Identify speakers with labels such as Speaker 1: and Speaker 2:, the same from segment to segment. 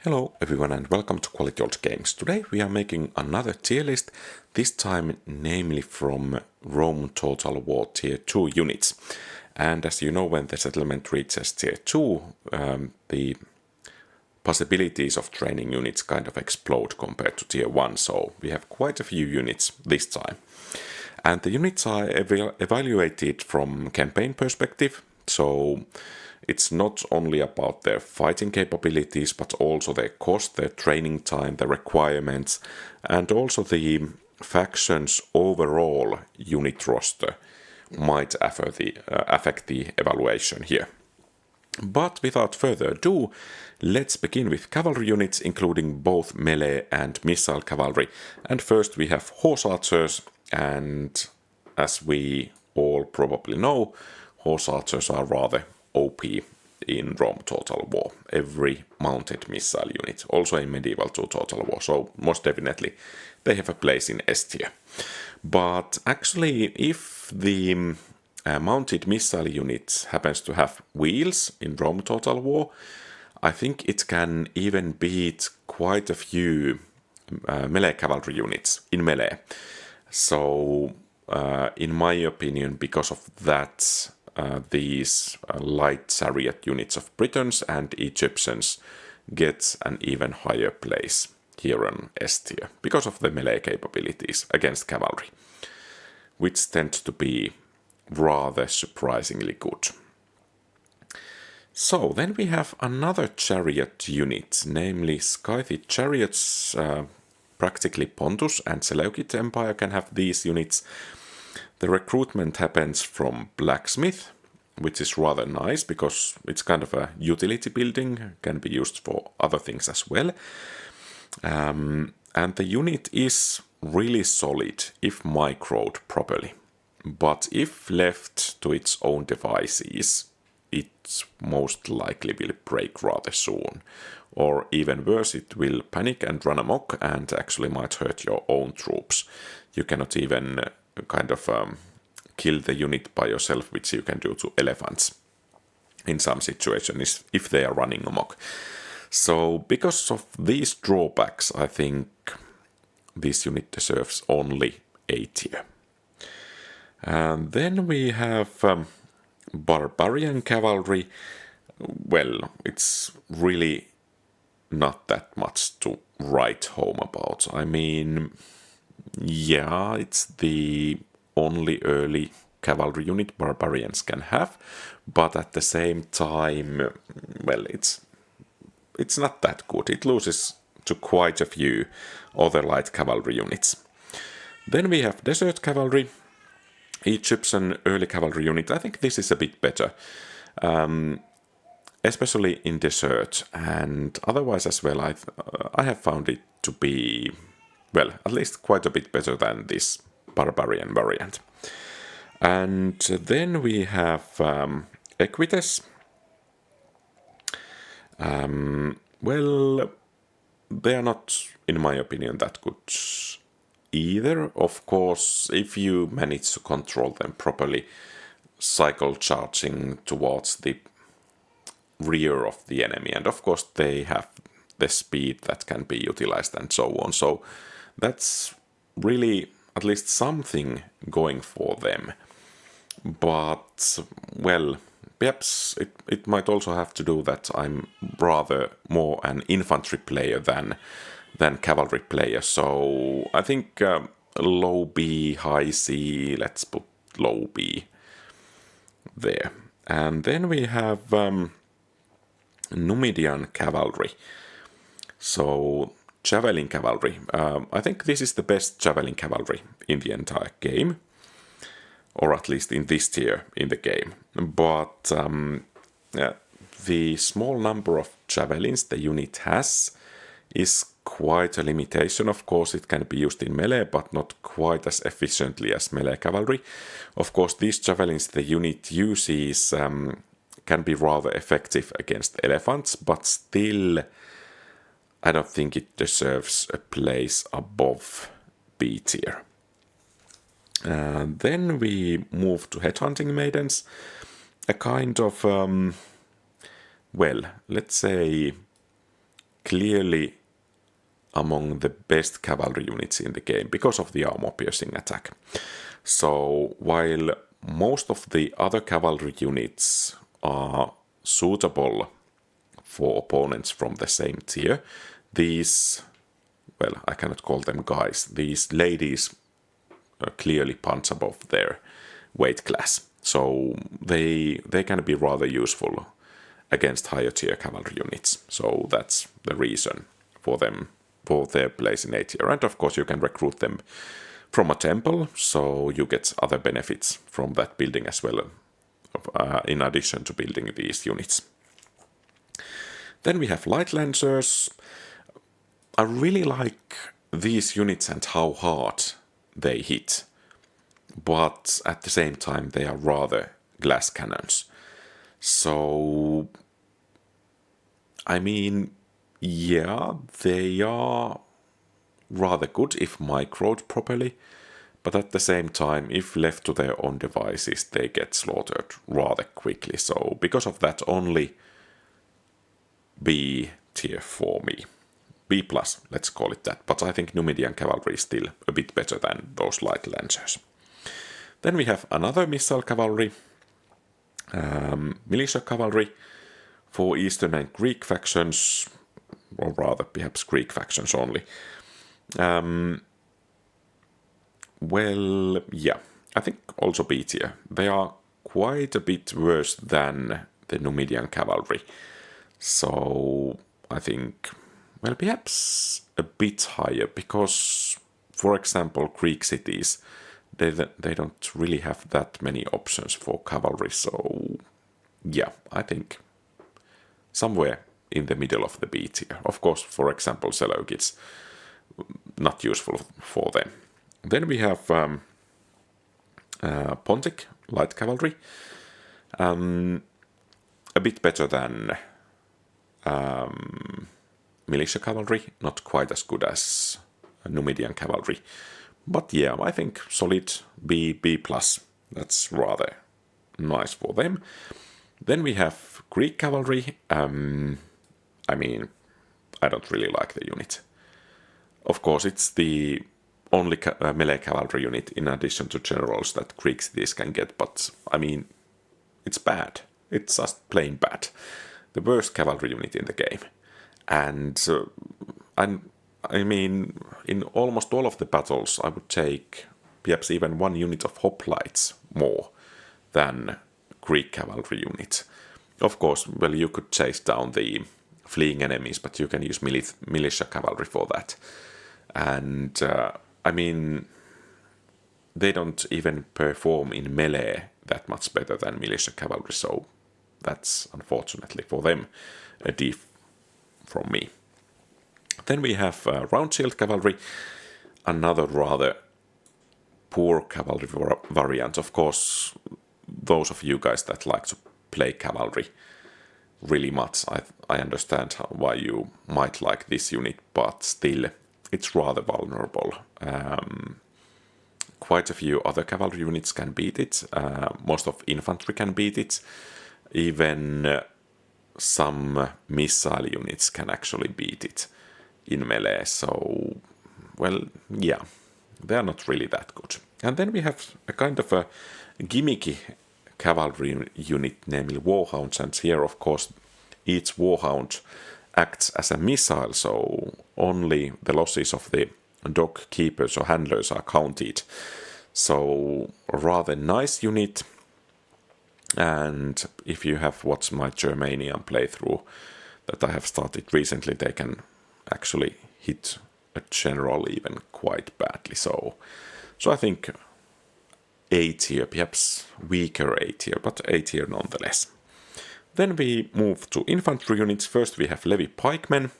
Speaker 1: Hello everyone and welcome to Quality Old Games. Today we are making another tier list, this time namely from Rome Total War Tier 2 units. And as you know, when the settlement reaches Tier 2, the possibilities of training units kind of explode compared to Tier 1, so we have quite a few units this time. And the units are evaluated from campaign perspective, so it's not only about their fighting capabilities, but also their cost, their training time, the requirements, and also the faction's overall unit roster might affect the evaluation here. But without further ado, let's begin with cavalry units, including both melee and missile cavalry. And first we have horse archers, and as we all probably know, horse archers are rather OP in Rome Total War. Every mounted missile unit, also in Medieval 2 Total War, so most definitely they have a place in S tier. But actually, if the mounted missile unit happens to have wheels in Rome Total War, I think it can even beat quite a few melee cavalry units in melee. So, in my opinion, because of that, these light chariot units of Britons and Egyptians get an even higher place here on S tier because of the melee capabilities against cavalry, which tend to be rather surprisingly good. So then we have another chariot unit, namely Scythian chariots. Practically Pontus and Seleucid Empire can have these units. The recruitment happens from blacksmith, which is rather nice because it's kind of a utility building, can be used for other things as well. And the unit is really solid if microed properly. But if left to its own devices, it most likely will break rather soon. Or even worse, it will panic and run amok and actually might hurt your own troops. You cannot even kind of kill the unit by yourself, which you can do to elephants in some situations if they are running amok. So because of these drawbacks, I think this unit deserves only A tier. And then we have barbarian cavalry. Well, it's really not that much to write home about. I mean, yeah, it's the only early cavalry unit barbarians can have, but at the same time, well, it's not that good. It loses to quite a few other light cavalry units. Then we have desert cavalry, Egyptian early cavalry unit. I think this is a bit better. Especially in desert, and otherwise as well, I have found it to be, well, at least quite a bit better than this barbarian variant. And then we have Equites. Well, they are not, in my opinion, that good either. Of course, if you manage to control them properly, cycle charging towards the rear of the enemy, and of course they have the speed that can be utilized and so on, so that's really at least something going for them. But well, perhaps it might also have to do that I'm rather more an infantry player than cavalry player, so I think low B, high C, let's put low B there. And then we have Numidian cavalry. So javelin cavalry. I think this is the best javelin cavalry in the entire game, or at least in this tier in the game. But the small number of javelins the unit has is quite a limitation. Of course, it can be used in melee, but not quite as efficiently as melee cavalry. Of course, these javelins the unit uses can be rather effective against elephants, but still, I don't think it deserves a place above B tier. Then we move to headhunting maidens, a kind of, well, let's say clearly among the best cavalry units in the game because of the armor-piercing attack. So while most of the other cavalry units are suitable for opponents from the same tier, these, well, I cannot call them guys, these ladies clearly punch above their weight class. So they can be rather useful against higher tier cavalry units. So that's the reason for them, for their place in A tier. And of course you can recruit them from a temple, so you get other benefits from that building as well, in addition to building these units. Then we have light lancers. I really like these units and how hard they hit, but at the same time they are rather glass cannons. So, I mean, yeah, they are rather good if microed properly, but at the same time, if left to their own devices, they get slaughtered rather quickly. So, because of that, only B tier for me. B+, let's call it that, but I think Numidian Cavalry is still a bit better than those light lancers. Then we have another missile cavalry, militia cavalry for Eastern and Greek factions, or rather perhaps Greek factions only. Well, yeah, I think also B tier. They are quite a bit worse than the Numidian Cavalry. So I think, well, perhaps a bit higher, because, for example, Greek cities, they don't really have that many options for cavalry. So yeah, I think somewhere in the middle of the B tier. Of course, for example, Seleucids, not useful for them. Then we have Pontic light cavalry, a bit better than militia cavalry, not quite as good as Numidian cavalry, but yeah, I think solid B+. That's rather nice for them. Then we have Greek cavalry. I mean, I don't really like the unit. Of course, it's the only melee cavalry unit in addition to generals that Greek cities can get, but I mean, it's bad. It's just plain bad. The worst cavalry unit in the game. And I mean, in almost all of the battles, I would take perhaps even one unit of hoplites more than Greek cavalry unit. Of course, well, you could chase down the fleeing enemies, but you can use militia cavalry for that. And I mean, they don't even perform in melee that much better than militia cavalry, so that's unfortunately for them a diff from me. Then we have round shield cavalry, another rather poor cavalry variant. Of course, those of you guys that like to play cavalry really much, I understand why you might like this unit, but still, it's rather vulnerable. Quite a few other cavalry units can beat it. Most of infantry can beat it. Even some missile units can actually beat it in melee. So, well, yeah, they're not really that good. And then we have a kind of a gimmicky cavalry unit, namely warhounds. And here, of course, each warhound acts as a missile, so only the losses of the dog keepers or handlers are counted. So, a rather nice unit. And if you have watched my Germanian playthrough that I have started recently, they can actually hit a general even quite badly. So I think A tier, perhaps weaker A tier, but A tier nonetheless. Then we move to infantry units. First we have Levi pikemen.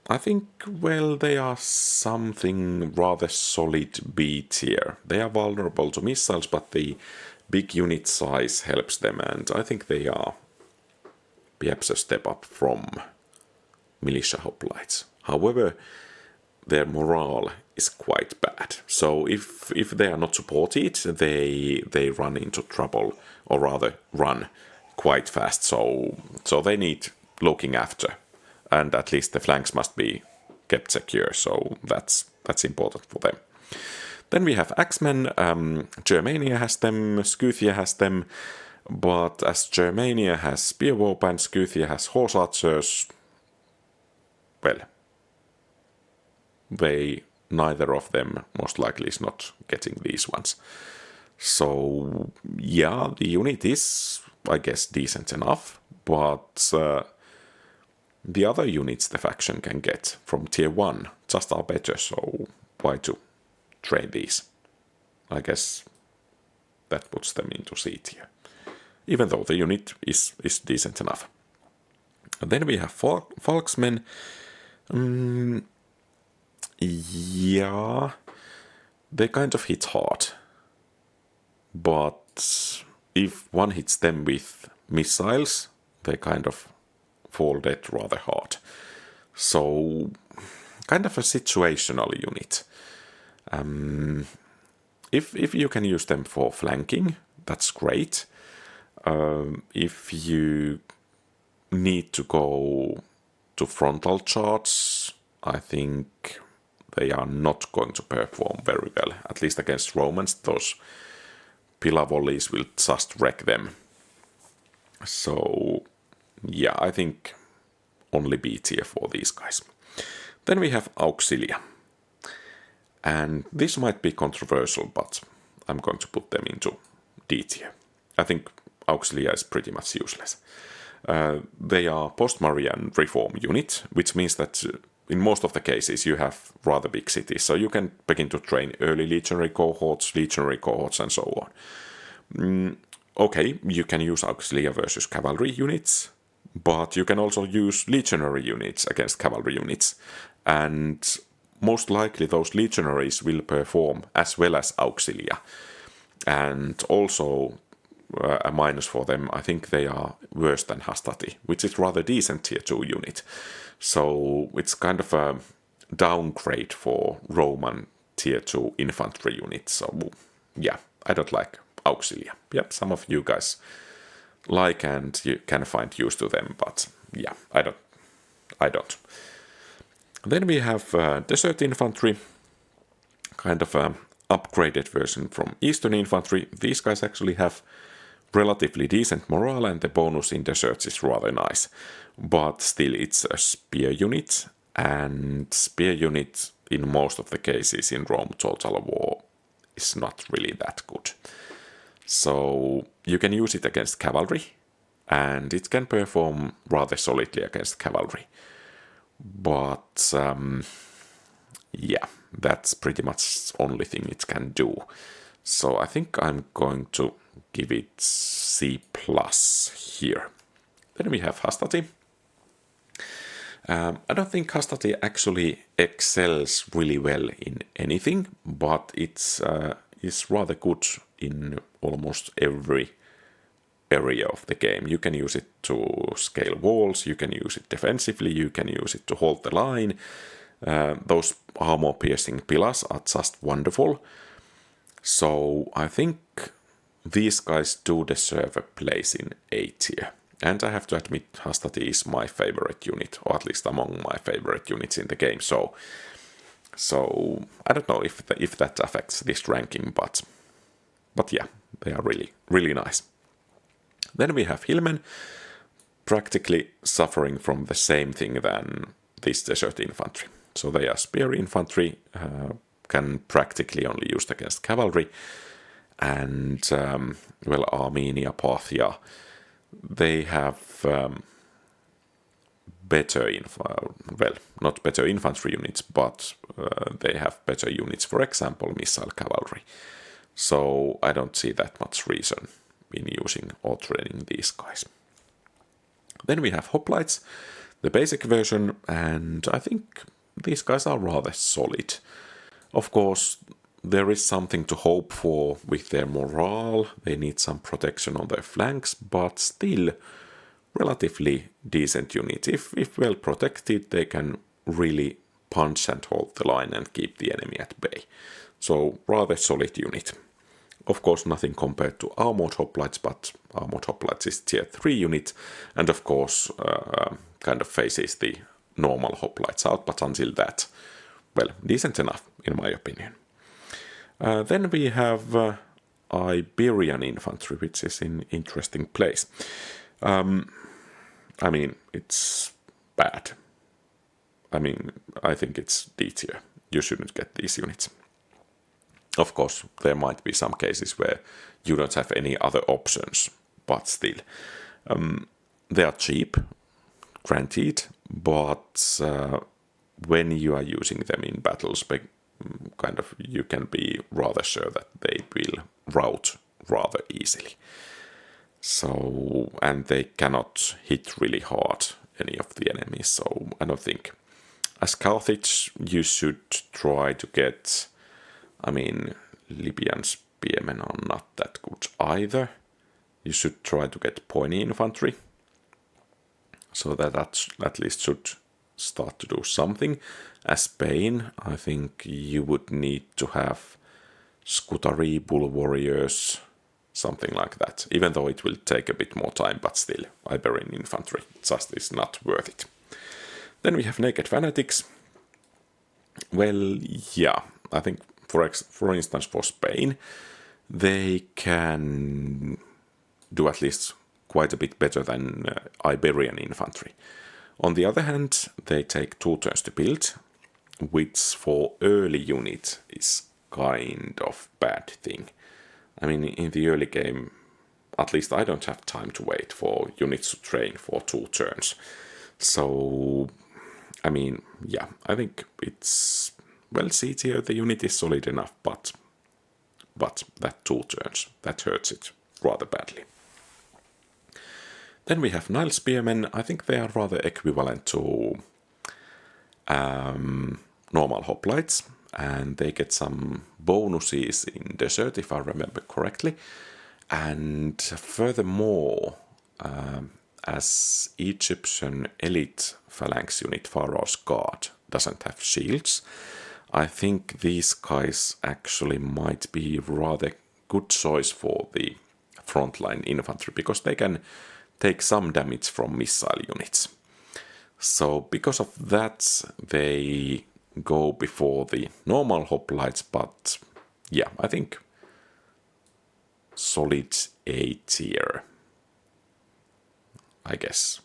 Speaker 1: I think, well, they are something rather solid B tier. They are vulnerable to missiles, but the big unit size helps them, and I think they are perhaps a step up from militia hoplites. However, their morale is quite bad. So if they are not supported, they run into trouble, or rather run quite fast. So they need looking after. And at least the flanks must be kept secure, so that's important for them. Then we have Axemen. Germania has them, Scythia has them, but as Germania has Spearwolf and Scythia has Horse Archers, well, neither of them most likely is not getting these ones. So yeah, the unit is, I guess, decent enough, but the other units the faction can get from tier 1 just are better, so why to train these? I guess that puts them into C tier, even though the unit is decent enough. And then we have Falksmen. Yeah, they kind of hit hard, but if one hits them with missiles, they kind of fall dead rather hard. So, kind of a situational unit. If you can use them for flanking, that's great. If you need to go to frontal charge, I think they are not going to perform very well. At least against Romans, those pillar volleys will just wreck them. So, yeah, I think only B tier for these guys. Then we have Auxilia. And this might be controversial, but I'm going to put them into D tier. I think Auxilia is pretty much useless. They are post-Marian reform unit, which means that in most of the cases you have rather big cities, so you can begin to train early legionary cohorts, and so on. Okay, you can use Auxilia versus cavalry units, but you can also use legionary units against cavalry units, and most likely those legionaries will perform as well as Auxilia. And also, a minus for them, I think they are worse than Hastati, which is rather decent tier 2 unit. So it's kind of a downgrade for Roman tier 2 infantry units. So yeah, I don't like Auxilia. Yep, some of you guys like and you can find use to them, but yeah, I don't. Then we have Desert Infantry, kind of a upgraded version from Eastern Infantry. These guys actually have relatively decent morale and the bonus in deserts is rather nice. But still it's a spear unit, and spear unit in most of the cases in Rome Total War is not really that good. So you can use it against cavalry, and it can perform rather solidly against cavalry. But yeah, that's pretty much the only thing it can do. So I think I'm going to give it C+ here. Then we have Hastati. I don't think Hastati actually excels really well in anything, but it's rather good in almost every area of the game. You can use it to scale walls, you can use it defensively, you can use it to hold the line. Those armor-piercing pillars are just wonderful. So I think these guys do deserve a place in A tier. And I have to admit, Hastati is my favorite unit, or at least among my favorite units in the game. So I don't know if that affects this ranking, but yeah, they are really, really nice. Then we have Hillmen, practically suffering from the same thing than this Desert Infantry. So they are spear infantry, can practically only used against cavalry, and Armenia, Parthia, they have not better infantry units, but they have better units, for example, missile cavalry. So I don't see that much reason in using or training these guys. Then we have Hoplites, the basic version, and I think these guys are rather solid. Of course, there is something to hope for with their morale. They need some protection on their flanks, but still relatively decent unit. If well protected, they can really punch and hold the line and keep the enemy at bay. So rather solid unit. Of course, nothing compared to Armored Hoplites, but Armored Hoplites is tier 3 unit, and of course kind of phases the normal Hoplites out, but until that, well, decent enough, in my opinion. Then we have Iberian Infantry, which is in interesting place. I mean, it's bad. I mean, I think it's D tier. You shouldn't get these units. Of course, there might be some cases where you don't have any other options, but still. They are cheap, granted, but when you are using them in battles, kind of you can be rather sure that they will rout rather easily. So, and they cannot hit really hard any of the enemies, so I don't think. As Carthage, you should try to get, I mean, Libyan spearmen are not that good either. You should try to get pointy infantry, so that at least should start to do something. As Spain, I think you would need to have Scutari, Bull Warriors, something like that. Even though it will take a bit more time, but still, Iberian Infantry just is not worth it. Then we have Naked Fanatics. Well, yeah, I think, for instance, for Spain, they can do at least quite a bit better than Iberian Infantry. On the other hand, they take 2 turns to build, which for early unit is kind of bad thing. I mean, in the early game, at least I don't have time to wait for units to train for 2 turns. So, I mean, yeah, I think it's, well, C tier, the unit is solid enough, but that 2 turns, that hurts it rather badly. Then we have Nile Spearmen. I think they are rather equivalent to normal hoplites, and they get some bonuses in Desert, if I remember correctly. And furthermore, as Egyptian elite phalanx unit Pharaoh's Guard doesn't have shields, I think these guys actually might be rather good choice for the frontline infantry, because they can take some damage from missile units. So because of that, they go before the normal hoplites, but yeah, I think solid A tier, I guess,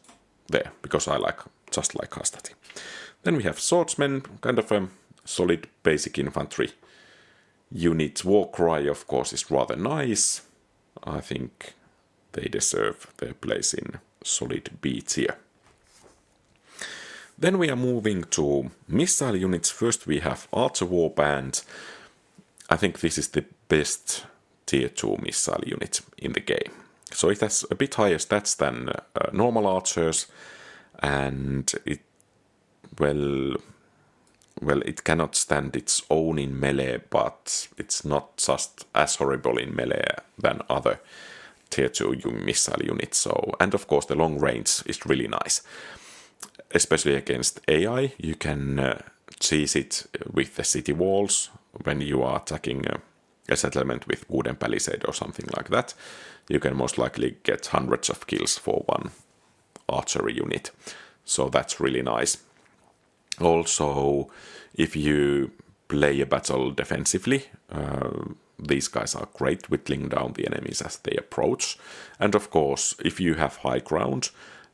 Speaker 1: there, because I just like Hastati. Then we have Swordsmen, kind of a solid basic infantry unit. Warcry, of course, is rather nice. I think they deserve their place in solid B tier. Then we are moving to missile units. First we have Archer Warband. I think this is the best tier 2 missile unit in the game. So it has a bit higher stats than normal archers, and it cannot stand its own in melee, but it's not just as horrible in melee than other tier 2 missile units. So, and of course the long range is really nice, especially against AI. You can cheese it with the city walls when you are attacking a settlement with wooden palisade or something like that. You can most likely get hundreds of kills for one archery unit, so that's really nice. Also, if you play a battle defensively, these guys are great whittling down the enemies as they approach. And of course, if you have high ground,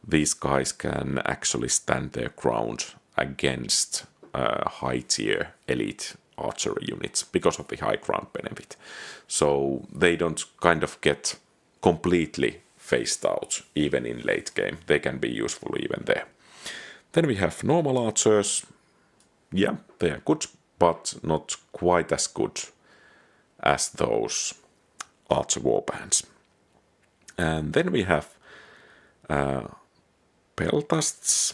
Speaker 1: these guys can actually stand their ground against high tier elite archery units because of the high ground benefit. So they don't kind of get completely phased out even in late game. They can be useful even there. Then we have normal archers. Yeah, they are good, but not quite as good as those archer warbands. And then we have peltasts.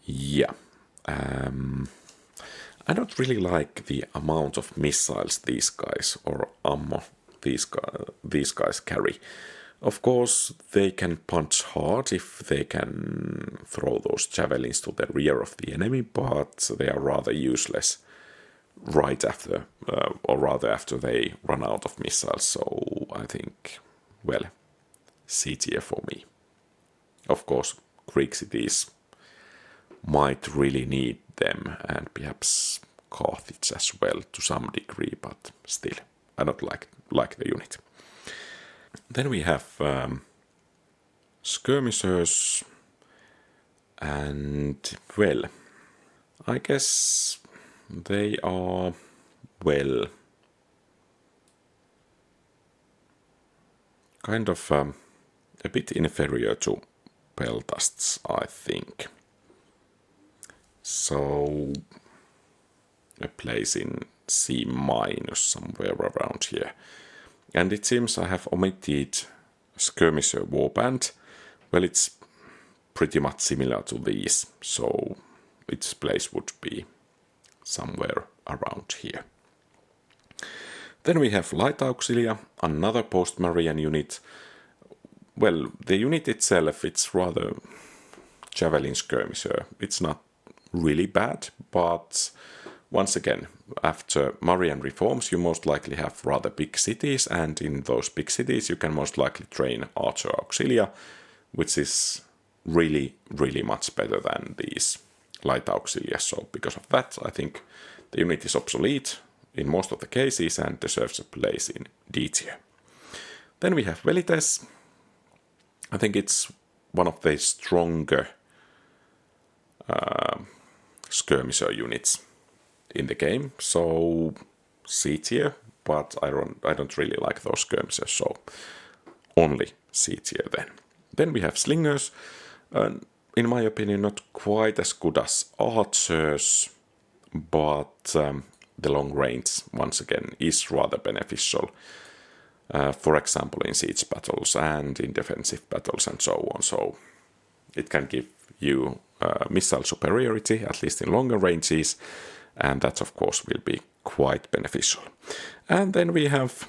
Speaker 1: Yeah. I don't really like the amount of missiles these guys, or ammo these guys carry. Of course, they can punch hard if they can throw those javelins to the rear of the enemy, but they are rather useless right after, or rather after they run out of missiles. So I think, well, C tier for me. Of course, Greek cities might really need them, and perhaps Carthage as well to some degree, but still, I don't like the unit. Then we have skirmishers, and well, I guess they are, well, kind of a bit inferior to peltasts, I think. So a place in C minus somewhere around here. And it seems I have omitted skirmisher warband. Well, it's pretty much similar to these, so its place would be somewhere around here. Then we have light auxilia, another post-Marian unit. Well, the unit itself, it's rather javelin skirmisher. It's not really bad, but once again, after Marian reforms, you most likely have rather big cities, and in those big cities you can most likely train archer auxilia, which is really, really much better than these light auxilia. So because of that, I think the unit is obsolete in most of the cases and deserves a place in D tier. Then we have Velites. I think it's one of the stronger skirmisher units in the game, so C tier, but I don't really like those skirmishers, so only C tier then. Then we have slingers, in my opinion not quite as good as archers, but the long range once again is rather beneficial. For example, in siege battles and in defensive battles and so on. So it can give you missile superiority, at least in longer ranges, and that of course will be quite beneficial. And then we have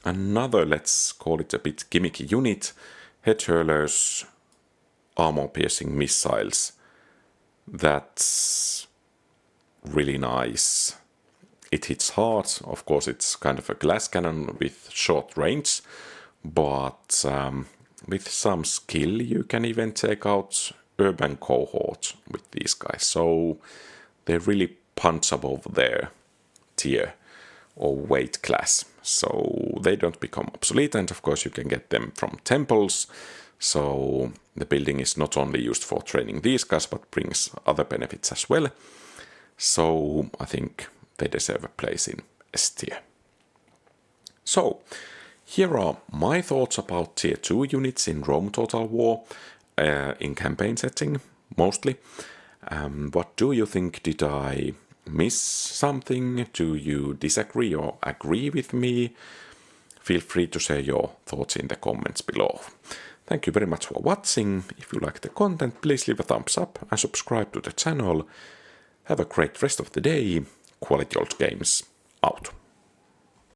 Speaker 1: another, let's call it a bit gimmicky unit, head hurlers, armor-piercing missiles. That's really nice. It hits hard. Of course, it's kind of a glass cannon with short range, but with some skill you can even take out urban cohort with these guys. So they really punch above their tier or weight class. So they don't become obsolete, and of course you can get them from temples. So the building is not only used for training these guys, but brings other benefits as well. So I think they deserve a place in S tier. So here are my thoughts about tier 2 units in Rome Total War, in campaign setting mostly. What do you think? Did I miss something? Do you disagree or agree with me? Feel free to share your thoughts in the comments below. Thank you very much for watching. If you like the content, please leave a thumbs up and subscribe to the channel. Have a great rest of the day. Quality Old Games out.